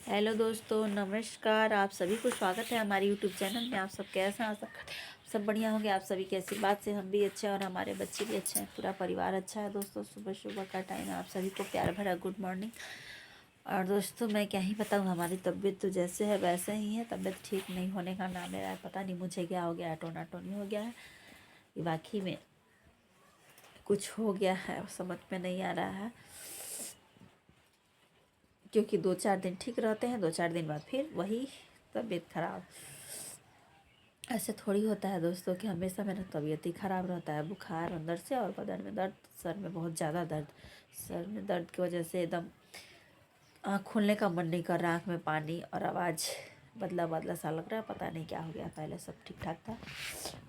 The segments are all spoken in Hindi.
हेलो दोस्तों, नमस्कार। आप सभी को स्वागत है हमारे यूट्यूब चैनल में। आप सब कैसे हैं? सब बढ़िया होंगे। आप सभी की आशीर्वाद से हम भी अच्छे हैं और हमारे बच्चे भी अच्छे हैं, पूरा परिवार अच्छा है। दोस्तों, सुबह सुबह का टाइम है, आप सभी को प्यार भरा गुड मॉर्निंग। और दोस्तों, मैं क्या ही बताऊँ, हमारी तबीयत तो जैसे है वैसे ही है। तबीयत ठीक नहीं होने का नाम ले रहा है। पता नहीं मुझे क्या हो गया है, टोना टोनी हो गया है, ये वाकई में कुछ हो गया है, समझ में नहीं आ रहा है। क्योंकि 2-4 दिन ठीक रहते हैं, 2-4 दिन बाद फिर वही तबीयत खराब। ऐसे थोड़ी होता है दोस्तों कि हमेशा मेरा तबीयत ही ख़राब रहता है। बुखार अंदर से और बदन में दर्द, सर में बहुत ज़्यादा दर्द। सर में दर्द की वजह से एकदम आँख खोलने का मन नहीं कर रहा, आँख में पानी और आवाज़ बदला बदला सा लग रहा है। पता नहीं क्या हो गया, पहले सब ठीक ठाक था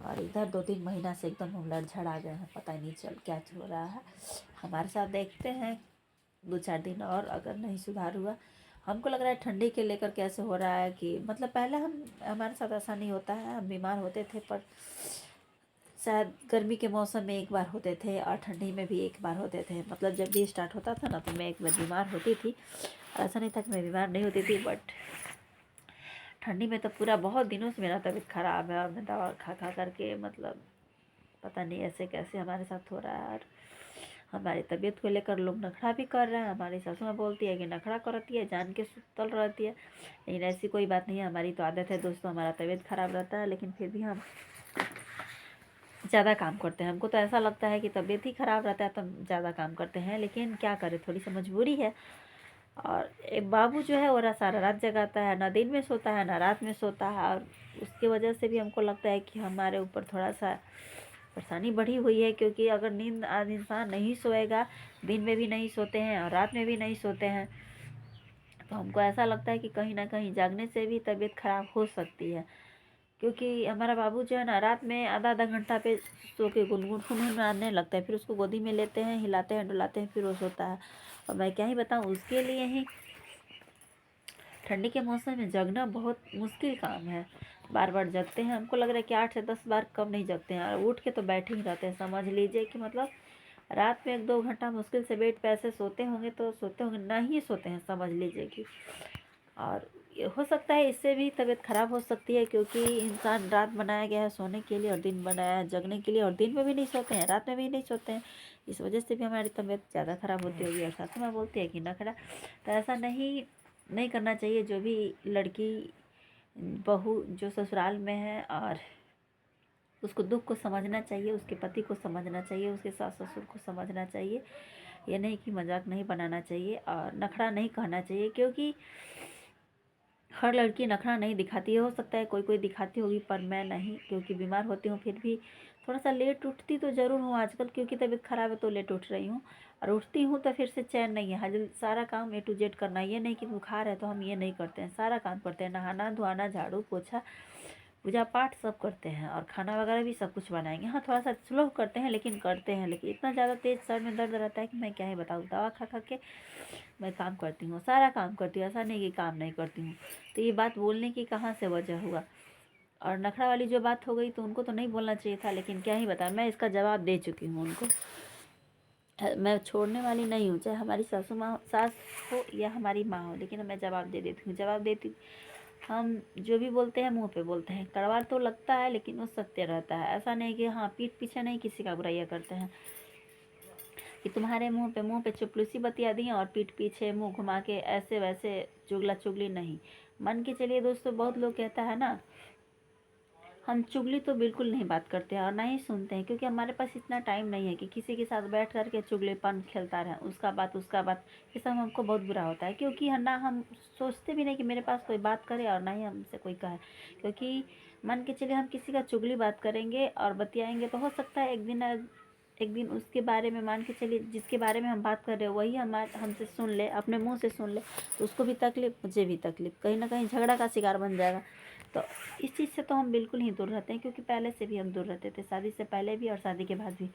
और इधर 2-3 महीना से एकदम हम लड़झड़ आ गए हैं। पता ही नहीं चल क्या हो रहा है हमारे साथ। देखते हैं 2-4 दिन और, अगर नहीं सुधार हुआ। हमको लग रहा है ठंडी के लेकर कैसे हो रहा है कि मतलब पहले हमारे साथ ऐसा नहीं होता है। हम बीमार होते थे, पर शायद गर्मी के मौसम में एक बार होते थे और ठंडी में भी एक बार होते थे। मतलब जब भी स्टार्ट होता था ना, तो मैं एक बार बीमार होती थी। ऐसा नहीं था कि मैं बीमार नहीं होती थी, बट ठंडी में तो पूरा बहुत दिनों से मेरा तबीयत ख़राब है और मैं दवा खा खा करके मतलब पता नहीं ऐसे कैसे हमारे साथ हो रहा है। और हमारी तबीयत को लेकर लोग नखरा भी कर रहे हैं। हमारी सासू माँ बोलती है कि नखरा करती है, जान के सुतल रहती है, लेकिन ऐसी कोई बात नहीं है। हमारी तो आदत है दोस्तों, हमारा तबीयत ख़राब रहता है लेकिन फिर भी हम ज़्यादा काम करते हैं। हमको तो ऐसा लगता है कि तबीयत ही ख़राब रहता है तो हम ज़्यादा काम करते हैं, लेकिन क्या करें, थोड़ी सी मजबूरी है। और एक बाबू जो है वो सारा रात जगाता है, ना दिन में सोता है ना रात में सोता है, और उसकी वजह से भी हमको लगता है कि हमारे ऊपर थोड़ा सा परेशानी बढ़ी हुई है। क्योंकि अगर नींद आज इंसान नहीं सोएगा, दिन में भी नहीं सोते हैं और रात में भी नहीं सोते हैं, तो हमको ऐसा लगता है कि कहीं ना कहीं जागने से भी तबीयत ख़राब हो सकती है। क्योंकि हमारा बाबू जो है ना, रात में आधा आधा घंटा पे सो के गुनगुन गुनगुनाने लगता है। फिर उसको गोदी में लेते हैं, हिलाते हैं डुलाते हैं, फिर वो सोता है। और मैं क्या ही बताऊँ, उसके लिए ही ठंडी के मौसम में जगना बहुत मुश्किल काम है। बार बार जगते हैं, हमको लग रहा है कि 8 से 10 बार कम नहीं जगते हैं और उठ के तो बैठे ही रहते हैं। समझ लीजिए कि मतलब रात में 1-2 घंटा मुश्किल से बेड पे ऐसे सोते होंगे, तो सोते होंगे ना ही सोते हैं, समझ लीजिए कि। और ये हो सकता है इससे भी तबीयत ख़राब हो सकती है, क्योंकि इंसान रात बनाया गया है सोने के लिए और दिन बनाया है जगने के लिए, और दिन में भी नहीं सोते हैं रात में भी नहीं सोते हैं। इस वजह से भी हमारी तबीयत ज़्यादा ख़राब होती होगी। और सासू माँ बोलती है कि नखरा, तो ऐसा नहीं करना चाहिए। जो भी लड़की बहू जो ससुराल में है, और उसको दुख को समझना चाहिए, उसके पति को समझना चाहिए, उसके सास ससुर को समझना चाहिए। ये नहीं कि मजाक नहीं बनाना चाहिए और नखरा नहीं कहना चाहिए, क्योंकि हर लड़की नखरा नहीं दिखाती है। हो सकता है कोई कोई दिखाती होगी, पर मैं नहीं, क्योंकि बीमार होती हूँ फिर भी थोड़ा सा लेट उठती तो ज़रूर हूँ आजकल, क्योंकि तबीयत ख़राब है तो लेट उठ रही हूँ। और उठती हूँ तो फिर से चैन नहीं है। हजल सारा काम A to Z करना, ये नहीं कि बुखार है तो हम ये नहीं करते हैं, सारा काम करते हैं। नहाना धोना झाड़ू पोछा पूजा पाठ सब करते हैं, और खाना वगैरह भी सब कुछ बनाएंगे। हाँ, थोड़ा सा स्लो करते हैं लेकिन करते हैं। लेकिन इतना ज़्यादा तेज़ सर में दर्द रहता है कि मैं क्या ही बताऊँ। दवा खा खा के मैं काम करती हूँ, सारा काम करती हूँ, ऐसा नहीं कि काम नहीं करती हूँ। तो ये बात बोलने की कहाँ से वजह हुआ। और नखरा वाली जो बात हो गई तो उनको तो नहीं बोलना चाहिए था, लेकिन क्या ही बताएं, मैं इसका जवाब दे चुकी हूँ उनको। मैं छोड़ने वाली नहीं हूँ, चाहे हमारी सासू माँ सास हो या हमारी माँ हो, लेकिन मैं जवाब दे देती हूँ, जवाब देती। हम जो भी बोलते हैं मुंह पे बोलते हैं, कड़वा तो लगता है लेकिन वो सत्य रहता है। ऐसा नहीं कि हाँ पीठ पीछे नहीं किसी का बुराइयाँ करते हैं कि तुम्हारे मुंह पे चुपलूसी बतिया दी और पीठ पीछे मुंह घुमा के ऐसे वैसे चुगला चुगली नहीं। मन के चलिए दोस्तों, बहुत लोग कहता है ना, हम चुगली तो बिल्कुल नहीं बात करते हैं और ना ही सुनते हैं, क्योंकि हमारे पास इतना टाइम नहीं है कि किसी के साथ बैठ कर के चुगलीपन खेलता रहे, उसका बात। ये सब हमको बहुत बुरा होता है, क्योंकि ना हम सोचते भी नहीं कि मेरे पास कोई बात करे और ना ही हमसे कोई कहे। क्योंकि मन के चलिए हम किसी का चुगली बात करेंगे और बतियाएंगे, तो हो सकता है एक दिन उसके बारे में, मान के चलिए जिसके बारे में हम बात कर रहे हो वही हमसे सुन ले, अपने मुंह से सुन ले, तो उसको भी तकलीफ मुझे भी तकलीफ, कहीं ना कहीं झगड़ा का शिकार बन जाएगा। तो इस चीज़ से तो हम बिल्कुल ही दूर रहते हैं, क्योंकि पहले से भी हम दूर रहते थे, शादी से पहले भी और शादी के बाद भी।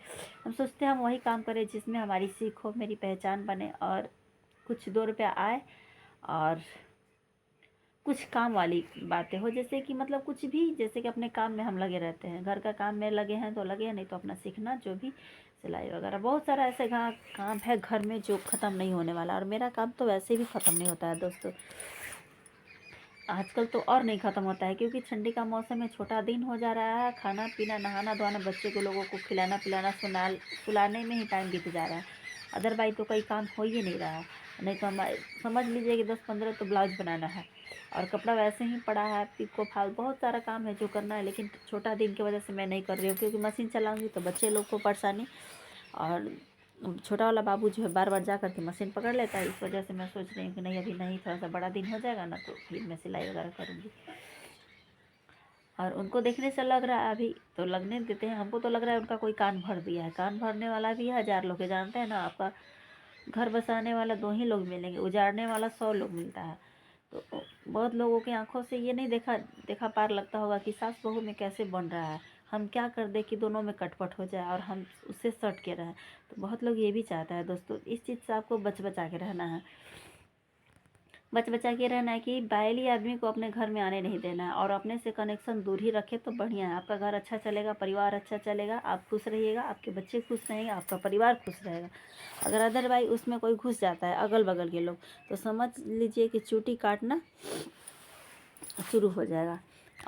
हम सोचते हैं हम वही काम करें जिसमें हमारी सीख हो, मेरी पहचान बने और कुछ 2 रुपया आए, और कुछ काम वाली बातें हो, जैसे कि मतलब कुछ भी, जैसे कि अपने काम में हम लगे रहते हैं, घर का काम में लगे हैं तो लगे हैं, नहीं तो अपना सीखना जो भी सिलाई वगैरह, बहुत सारा ऐसे काम है घर में जो ख़त्म नहीं होने वाला। और मेरा काम तो वैसे भी ख़त्म नहीं होता है दोस्तों। आजकल तो और नहीं ख़त्म होता है, क्योंकि ठंडी का मौसम है, छोटा दिन हो जा रहा है, खाना पीना नहाना धोना बच्चे को लोगों को खिलाना पिलाना सुलाने में ही टाइम बीत जा रहा है। अदरवाइज तो कोई काम हो ही नहीं रहा है। नहीं तो हमारे समझ लीजिए कि 10-15 तो ब्लाउज बनाना है, और कपड़ा वैसे ही पड़ा है, पिको फॉल बहुत सारा काम है जो करना है, लेकिन छोटा दिन की वजह से मैं नहीं कर रही हूँ, क्योंकि मशीन चलाऊँगी तो बच्चे लोग को परेशानी, और छोटा वाला बाबू जो है बार बार जा करके मशीन पकड़ लेता है। इस वजह से मैं सोच रही हूँ कि नहीं, अभी नहीं, थोड़ा सा बड़ा दिन हो जाएगा ना तो फिर मैं सिलाई वगैरह करूँगी। और उनको देखने से लग रहा है, अभी तो लगने देते हैं, हमको तो लग रहा है उनका कोई कान भर दिया है। कान भरने वाला भी है 1000 लोग है, जानते हैं ना, आपका घर बसाने वाला 2 ही लोग मिलेंगे, उजाड़ने वाला 100 लोग मिलता है। तो बहुत लोगों की आंखों से ये नहीं देखा पार लगता होगा कि सास बहू में कैसे बन रहा है, हम क्या कर दे कि दोनों में कटपट हो जाए और हम उससे सट के रहें। तो बहुत लोग ये भी चाहता है दोस्तों, इस चीज़ से आपको बचा के रहना है, बचा के रहना है कि बाहरी आदमी को अपने घर में आने नहीं देना है, और अपने से कनेक्शन दूर ही रखे तो बढ़िया है। आपका घर अच्छा चलेगा, परिवार अच्छा चलेगा, आप खुश रहिएगा, आपके बच्चे खुश रहेंगे, आपका परिवार खुश रहेगा। अगर अदरवाइज उसमें कोई घुस जाता है अगल बगल के लोग, तो समझ लीजिए कि चूटी काटना शुरू हो जाएगा।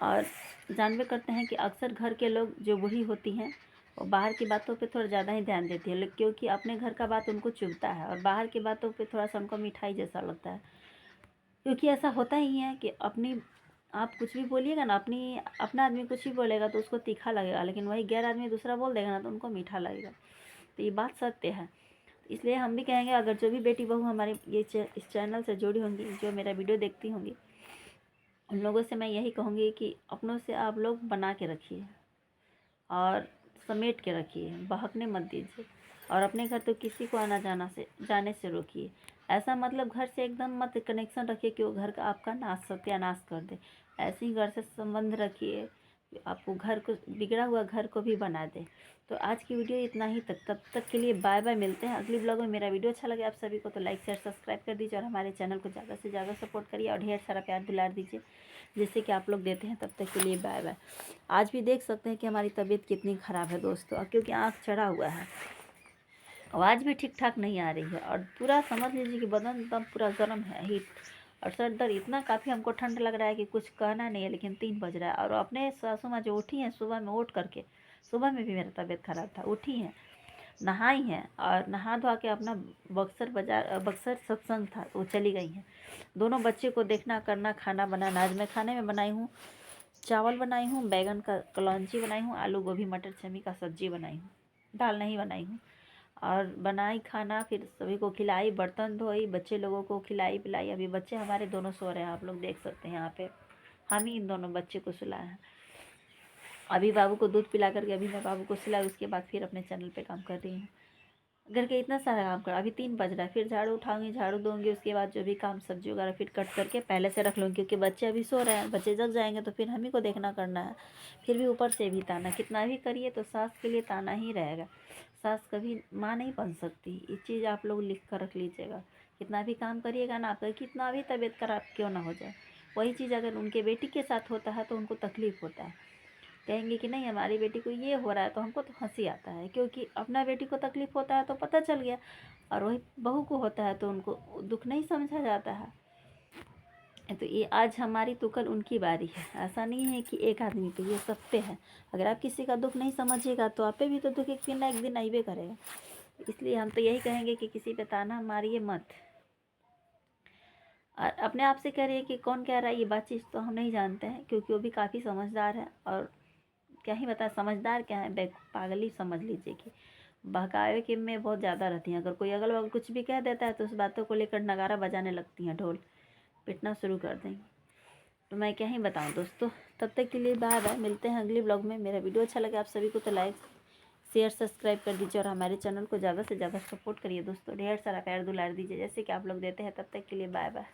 और जानबे करते हैं कि अक्सर घर के लोग जो बूढ़ी होती हैं वो बाहर की बातों पे थोड़ा ज़्यादा ही ध्यान देती है, क्योंकि अपने घर का बात उनको चुभता है, और बाहर की बातों पे थोड़ा सा उनको मिठाई जैसा लगता है। क्योंकि ऐसा होता ही है कि अपनी आप कुछ भी बोलिएगा ना, अपना आदमी कुछ भी बोलेगा तो उसको तीखा लगेगा, लेकिन वही गैर आदमी दूसरा बोल देगा ना तो उनको मीठा लगेगा। तो ये बात सत्य है। इसलिए हम भी कहेंगे, अगर जो भी बेटी बहू हमारे इस चैनल से जुड़ी होंगी, जो मेरा वीडियो देखती होंगी, उन लोगों से मैं यही कहूँगी कि अपनों से आप लोग बना के रखिए और समेट के रखिए, बहकने मत दीजिए, और अपने घर तो किसी को जाने से रोकिए। ऐसा मतलब घर से एकदम मत कनेक्शन रखिए कि वो घर का आपका सत्यानाश कर दे। ऐसे ही घर से संबंध रखिए, आपको घर को, बिगड़ा हुआ घर को भी बना दे। तो आज की वीडियो इतना ही तक, तब तक के लिए बाय बाय, मिलते हैं अगली ब्लॉग में। मेरा वीडियो अच्छा लगे आप सभी को तो लाइक शेयर सब्सक्राइब कर दीजिए, और हमारे चैनल को ज़्यादा से ज़्यादा सपोर्ट करिए, और ढेर सारा प्यार दुलार दीजिए जैसे कि आप लोग देते हैं। तब तक के लिए बाय बाय। आज भी देख सकते हैं कि हमारी तबीयत कितनी ख़राब है दोस्तों, क्योंकि आँख चढ़ा हुआ है, आवाज़ भी ठीक ठाक नहीं आ रही है, और पूरा समझ लीजिए कि बदन एकदम पूरा गर्म है, हीट, और सर दर्द इतना, काफ़ी हमको ठंड लग रहा है कि कुछ कहना नहीं है। लेकिन 3 बज रहा है, और अपने सासू माँ जो उठी हैं सुबह में, उठ करके, सुबह में भी मेरा तबीयत ख़राब था, उठी हैं, नहाई हैं, और नहा धोआ के अपना बक्सर सत्संग था वो चली गई हैं। दोनों बच्चे को देखना करना, खाना बनाना। आज मैं खाने में बनाई हूँ, चावल बनाई हूँ, बैगन का कलौंजी बनाई हूँ, आलू गोभी मटर छमी का सब्जी बनाई हूँ, दाल नहीं बनाई हूँ। और बनाई खाना, फिर सभी को खिलाई, बर्तन धोई, बच्चे लोगों को खिलाई पिलाई। अभी बच्चे हमारे दोनों सो रहे हैं, आप लोग देख सकते हैं यहाँ पे, हम ही इन दोनों बच्चे को सुलाए हैं। अभी बाबू को दूध पिला करके अभी मैं बाबू को सिलाई, उसके बाद फिर अपने चैनल पे काम कर रही हूँ। घर के इतना सारा काम कर, अभी 3 बज रहा है, फिर झाड़ू उठाऊंगी, झाड़ू दूंगी, उसके बाद जो भी काम सब्जी वगैरह फिर कट करके पहले से रख लूँगी, क्योंकि बच्चे अभी सो रहे हैं। बच्चे जग जाएंगे तो फिर हम ही को देखना करना है। फिर भी ऊपर से भी ताना, कितना भी करिए तो सास के लिए ताना ही रहेगा। सास कभी माँ नहीं बन सकती, ये चीज़ आप लोग लिख कर रख लीजिएगा। कितना भी काम करिएगा ना, आपका कितना भी तबीयत खराब क्यों ना हो जाए, वही चीज़ अगर उनके बेटी के साथ होता है तो उनको तकलीफ़ होता है। कहेंगे कि नहीं हमारी बेटी को ये हो रहा है, तो हमको तो हंसी आता है, क्योंकि अपना बेटी को तकलीफ़ होता है तो पता चल गया, और वही बहू को होता है तो उनको दुख नहीं समझा जाता है। तो ये आज हमारी तो कल उनकी बारी है, ऐसा नहीं है कि एक आदमी पे, ये सब पे है। अगर आप किसी का दुख नहीं समझिएगा तो आप पे भी तो दुख एक दिन ना एक दिन आइबे करेगा। इसलिए हम तो यही कहेंगे कि किसी पे ताना मारिए मत। और अपने आप से कह रही है कि कौन कह रहा है ये बातचीत, तो हम नहीं जानते हैं, क्योंकि वो भी काफ़ी समझदार है, और क्या ही बता समझदार क्या है, पागल ही समझ लीजिए कि बहकावे के में बहुत ज़्यादा रहती हैं। अगर कोई अगल बगल कुछ भी कह देता है तो उस बातों को लेकर नगारा बजाने लगती हैं, ढोल पिटना शुरू कर देंगी। तो मैं क्या ही बताऊं दोस्तों, तब तक के लिए बाय बाय, मिलते हैं अगली ब्लॉग में। मेरा वीडियो अच्छा लगे आप सभी को तो लाइक शेयर सब्सक्राइब कर दीजिए, और हमारे चैनल को ज़्यादा से ज़्यादा सपोर्ट करिए दोस्तों, ढेर सारा प्यार दुलार दीजिए जैसे कि आप लोग देते हैं। तब तक के लिए बाय बाय।